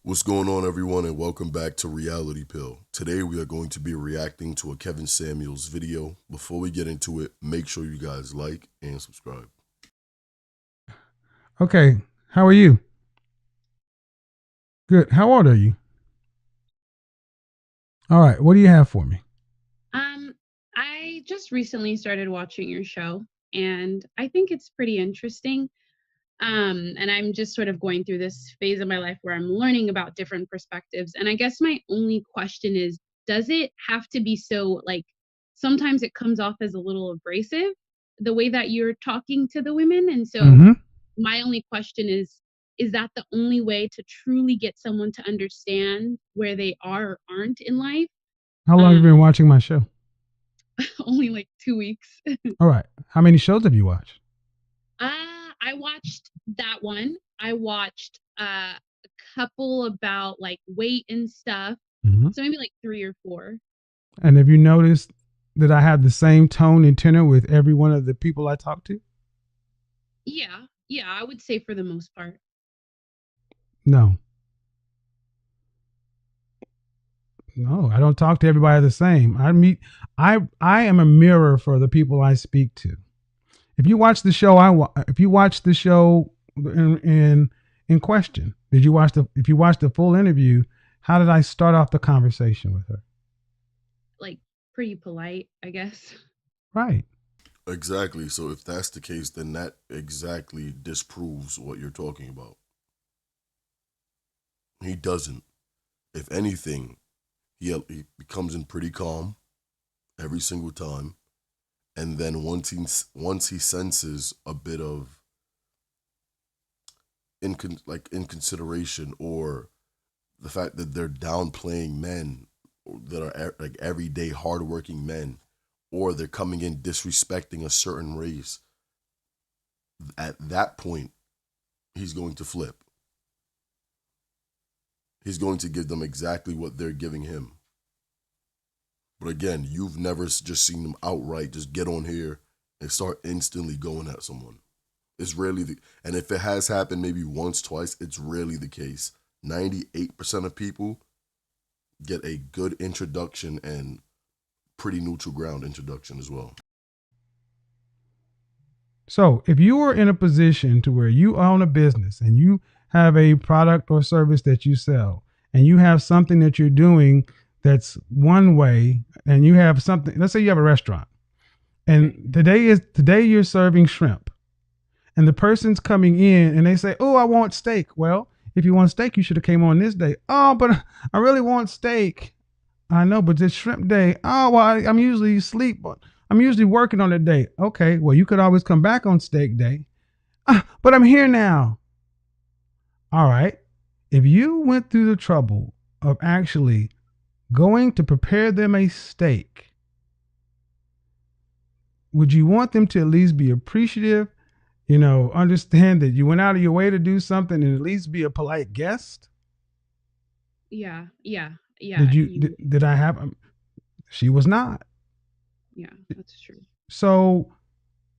What's going on, everyone, and welcome back to Reality Pill. Today, we are going to be reacting to a Kevin Samuels video. Before we get into it, make sure you guys like and subscribe. Okay, how are you? Good. How old are you? All right, what do you have for me? Um, I just recently started watching your show, and I think it's pretty interesting. And I'm just sort of going through this phase of my life where I'm learning about different perspectives. And I guess my only question is, does it have to be so like sometimes it comes off as a little abrasive, the way that you're talking to the women? And so Mm-hmm. my only question is that the only way to truly get someone to understand where they are or aren't in life? How long have you been Um, watching my show? only like 2 weeks. All right. How many shows have you watched? I watched that one. I watched a couple about like weight and stuff. Mm-hmm. So maybe like 3 or 4. And have you noticed that I have the same tone and tenor with every one of the people I talk to? Yeah, yeah, I would say for the most part. No, no, I don't talk to everybody the same. I am a mirror for the people I speak to. If you watch the show, if you watch the show in question, did you watch the? If you watched the full interview, how did I start off the conversation with her? Like pretty polite, I guess. Right. Exactly. So, if that's the case, then that exactly disproves what you're talking about. He doesn't. If anything, he becomes in pretty calm every single time, and then once he senses a bit of inconsideration or the fact that they're downplaying men that are like everyday hardworking men, or they're coming in disrespecting a certain race, at that point, he's going to flip. He's going to give them exactly what they're giving him. But again, you've never just seen them outright just get on here and start instantly going at someone. It's rarely and if it has happened maybe once, twice, it's rarely the case. 98% of people get a good introduction and pretty neutral ground introduction as well. So if you are in a position to where you own a business and you have a product or service that you sell, and you have something that you're doing that's one way, and you have something, let's say you have a restaurant, and Right. today you're serving shrimp, and the person's coming in and they say, "Oh, I want steak." Well, if you want steak, you should have came on this day. Oh, but I really want steak. I know, but it's shrimp day. Oh, well, I'm usually asleep, but I'm usually working on the day. Okay, well, you could always come back on steak day. But I'm here now. All right. If you went through the trouble of actually going to prepare them a steak, would you want them to at least be appreciative? Understand that you went out of your way to do something and at least be a polite guest? Yeah, yeah, yeah. Did you, You did I have, she was not. yeah, that's true. So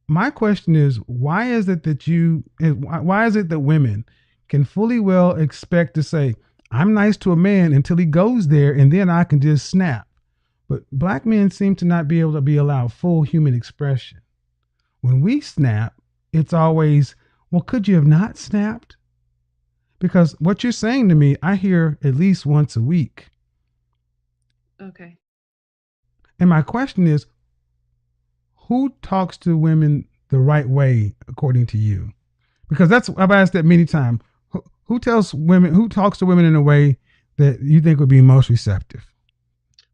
my question is, why is it that women can fully well expect to say I'm nice to a man until he goes there and then I can just snap, but black men seem to not be able to be allowed full human expression. When we snap, it's always, well, could you have not snapped? Because what you're saying to me, I hear at least once a week. Okay. And my question is, who talks to women the right way according to you? Because that's, I've asked that many times. Who talks to women in a way that you think would be most receptive?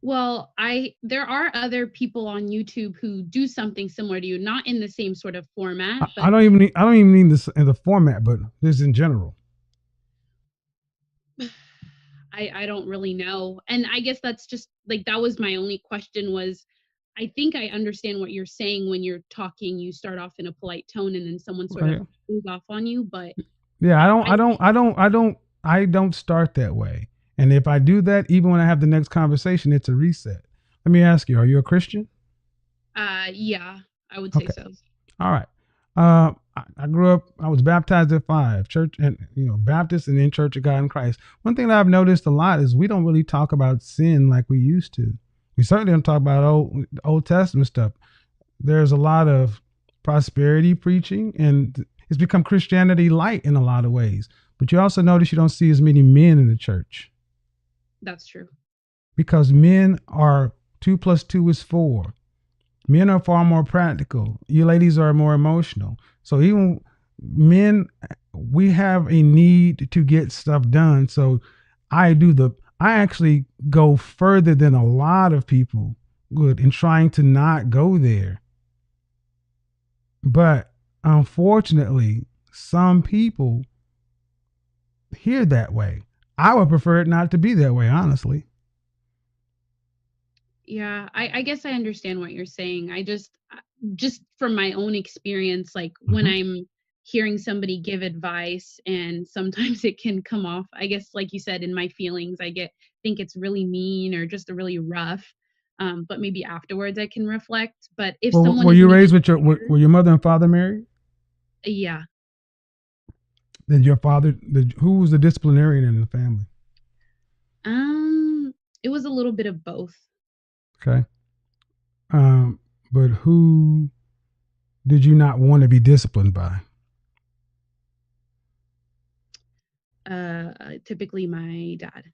Well, I there are other people on YouTube who do something similar to you, not in the same sort of format, but I don't even need this in the format, but this in general. I don't really know. And I guess that's just like that was my only question was I think I understand what you're saying when you're talking, you start off in a polite tone and then someone sort of Right? goes off on you, but Yeah, I I don't start that way. And if I do that, even when I have the next conversation, it's a reset. Let me ask you, are you a Christian? yeah, I would say Okay. so. All right. I grew up. I was baptized at 5, church, and Baptist, and then Church of God in Christ. One thing that I've noticed a lot is we don't really talk about sin like we used to. We certainly don't talk about Old Testament stuff. There's a lot of prosperity preaching, and it's become Christianity light in a lot of ways. But you also notice you don't see as many men in the church. That's true. Because men are 2 + 2 is 4. Men are far more practical. You ladies are more emotional. So even men, we have a need to get stuff done. So I actually go further than a lot of people would in trying to not go there. But unfortunately, some people hear that way. I would prefer it not to be that way, honestly. Yeah, I guess I understand what you're saying. I just from my own experience, like when Mhm. I'm hearing somebody give advice and sometimes it can come off, I guess, like you said, in my feelings, think it's really mean or just a really rough. But maybe afterwards I can reflect. But if Well, someone were is you raised making with clear, were your mother and father married? yeah, Did your father? Who was the disciplinarian in the family? it was a little bit of both. Okay. Um, but who did you not want to be disciplined by? Typically my dad.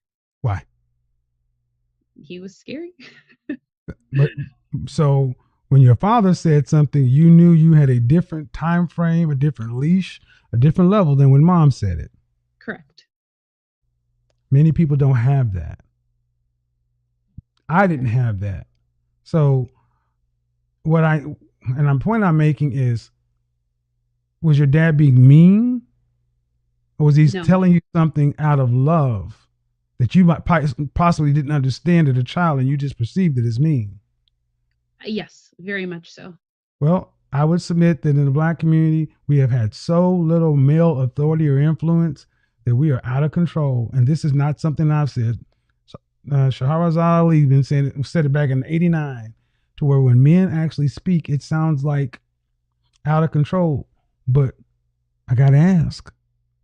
Why? He was scary. But so when your father said something, you knew you had a different time frame, a different leash, a different level than when mom said it. Correct. Many people don't have that. I didn't Okay. have that. So what I and the point I'm making is, was your dad being mean, or was he No. telling you something out of love that you might possibly didn't understand as a child and you just perceived it as mean? Yes, very much so. Well, I would submit that in the Black community, we have had so little male authority or influence that we are out of control. And this is not something I've said. So, Shahrazad Ali been saying said it back in '89, to where when men actually speak, it sounds like out of control. But I gotta ask,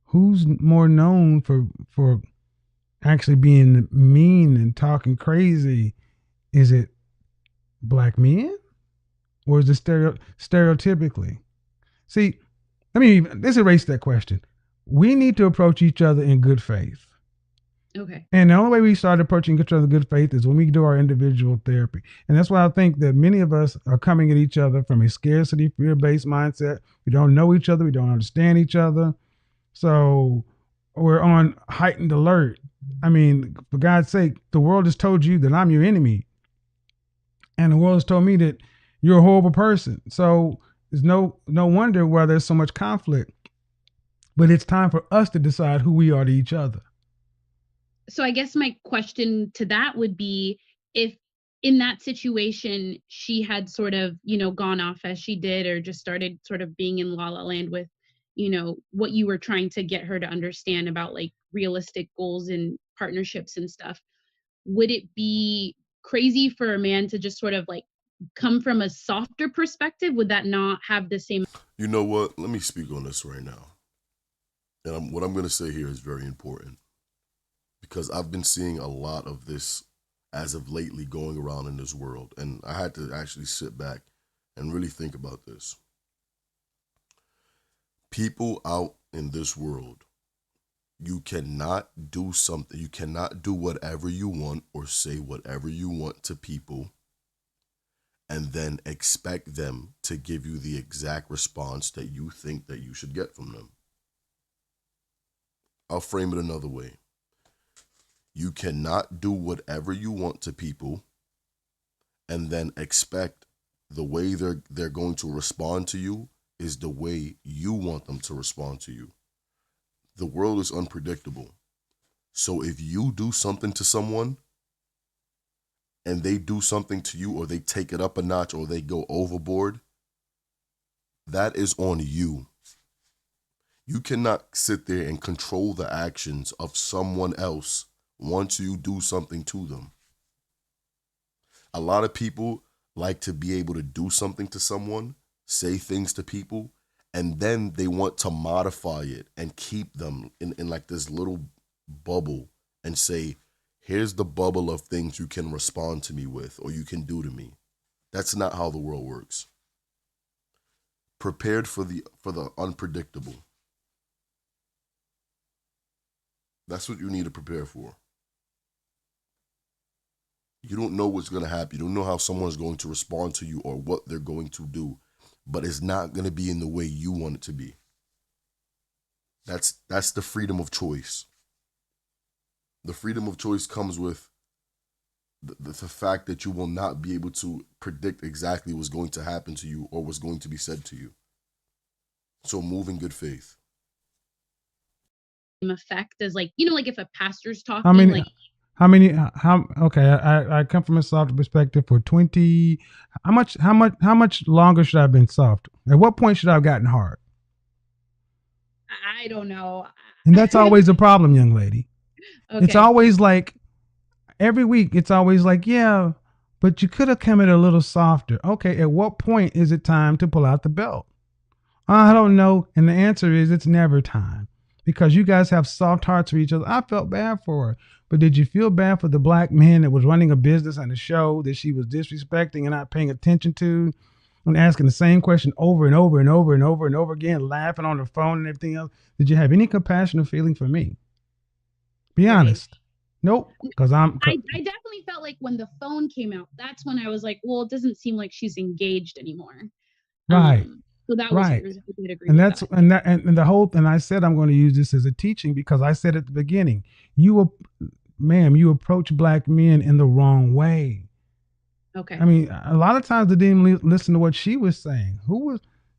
who's more known for actually being mean and talking crazy? Is it Black men, or is it stereotypically? See, let's erase that question. We need to approach each other in good faith. Okay. And the only way we start approaching each other in good faith is when we do our individual therapy. And that's why I think that many of us are coming at each other from a scarcity, fear based mindset. We don't know each other, we don't understand each other. So we're on heightened alert. I mean, for God's sake, the world has told you that I'm your enemy. And the world has told me that you're a horrible person. So there's no wonder why there's so much conflict. But it's time for us to decide who we are to each other. So I guess my question to that would be, if in that situation she had sort of, gone off as she did, or just started sort of being in la la land with, what you were trying to get her to understand about like realistic goals and partnerships and stuff, would it be crazy for a man to just sort of like come from a softer perspective? Would that not have the same? You know what? Let me speak on this right now. And what I'm going to say here is very important because I've been seeing a lot of this as of lately going around in this world. And I had to actually sit back and really think about this. People out in this world, you cannot do something, you cannot do whatever you want or say whatever you want to people and then expect them to give you the exact response that you think that you should get from them. I'll frame it another way. You cannot do whatever you want to people and then expect the way they're going to respond to you is the way you want them to respond to you. The world is unpredictable. So if you do something to someone and they do something to you or they take it up a notch or they go overboard, that is on you. You cannot sit there and control the actions of someone else once you do something to them. A lot of people like to be able to do something to someone, say things to people, And then they want to modify it and keep them in like this little bubble and say, here's the bubble of things you can respond to me with or you can do to me. That's not how the world works. Prepared for the unpredictable. That's what you need to prepare for. You don't know what's going to happen. You don't know how someone's going to respond to you or what they're going to do, but it's not going to be in the way you want it to be. That's the freedom of choice. The freedom of choice comes with the fact that you will not be able to predict exactly what's going to happen to you or what's going to be said to you. So move in good faith. Effect as like, like if a pastor's talking, okay, I come from a soft perspective for 20. How much longer should I have been soft? At what point should I have gotten hard? I don't know. And that's always a problem, young lady. Okay. It's always like every week, it's always like, yeah, but you could have come in a little softer. Okay, at what point is it time to pull out the belt? I don't know. And the answer is it's never time, because you guys have soft hearts for each other. I felt bad for her. But did you feel bad for the black man that was running a business and a show that she was disrespecting and not paying attention to, and asking the same question over and over and over and over and over again, laughing on the phone and everything else? Did you have any compassion or feeling for me? Be honest. Nope. Because I definitely felt like when the phone came out, that's when I was like, well, it doesn't seem like she's engaged anymore. Right. So that right. was weird. And that's that. And the whole, and I said I'm going to use this as a teaching, because I said at the beginning, you approach black men in the wrong way. Okay. I mean, a lot of times they didn't even listen to what she was saying.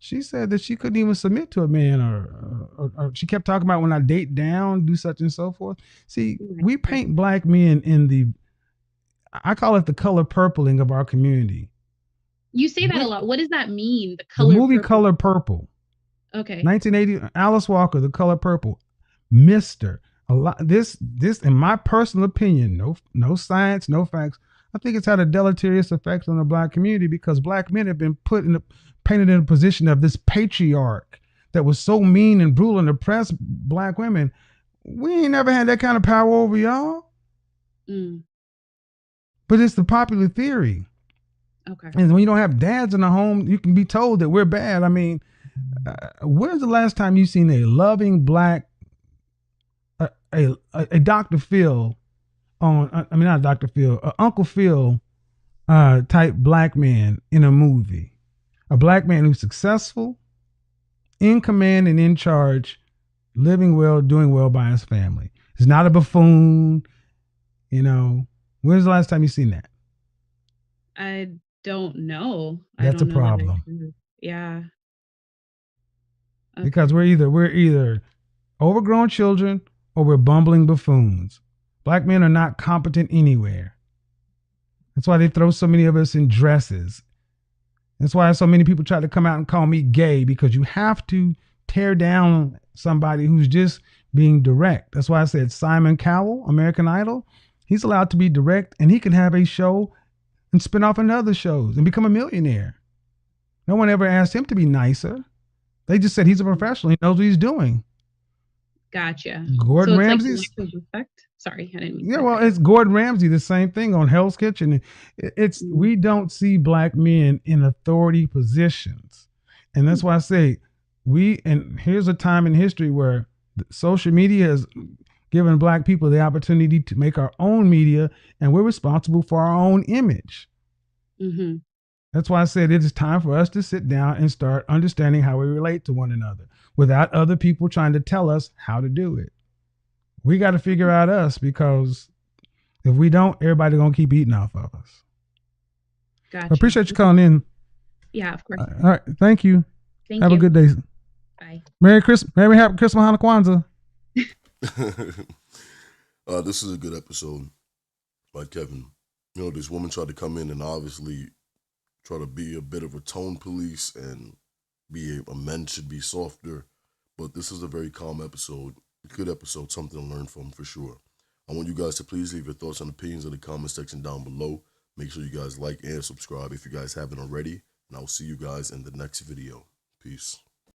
She said that she couldn't even submit to a man, or she kept talking about when I date down, do such and so forth. See, we paint black men in I call it the color purpling of our community. You say that a lot. What does that mean? The movie Color Purple. Okay. 1980, Alice Walker, The Color Purple. Mister. A lot. This, in my personal opinion, no science, no facts, I think it's had a deleterious effect on the black community, because black men have been painted in a position of this patriarch that was so mean and brutal and oppressed black women. We ain't never had that kind of power over y'all. But it's the popular theory. Okay. And when you don't have dads in the home, you can be told that we're bad. I mean, when's the last time you seen a loving black, a Dr. Phil not Dr. Phil, Uncle Phil type black man in a movie? A black man who's successful, in command and in charge, living well, doing well by his family. He's not a buffoon. When's the last time you seen that? I don't know. That's a problem. Yeah. Okay. Because we're either overgrown children or we're bumbling buffoons. Black men are not competent anywhere. That's why they throw so many of us in dresses. That's why so many people try to come out and call me gay, because you have to tear down somebody who's just being direct. That's why I said Simon Cowell, American Idol, he's allowed to be direct, and he can have a show and spin off into other shows and become a millionaire. No one ever asked him to be nicer. They just said he's a professional. He knows what he's doing. Gotcha. Gordon Ramsay. Sorry, I didn't mean. Yeah, well, it's Gordon Ramsay, the same thing on Hell's Kitchen. We don't see black men in authority positions, and that's why I say and here's a time in history where social media has given black people the opportunity to make our own media, and we're responsible for our own image. Mm-hmm. That's why I said it is time for us to sit down and start understanding how we relate to one another without other people trying to tell us how to do it. We got to figure out us, because if we don't, everybody's going to keep eating off of us. Gotcha. I appreciate you calling in. Yeah, of course. All right. Thank you. Have you. a good day. Bye. Merry Christmas. Happy Christmas, Hanukkah, Kwanzaa. This is a good episode by Kevin. This woman tried to come in and obviously try to be a bit of a tone police and a men should be softer. But this is a very calm episode. Good episode, something to learn from for sure. I want you guys to please leave your thoughts and opinions in the comment section down below. Make sure you guys like and subscribe if you guys haven't already. And I'll see you guys in the next video. Peace.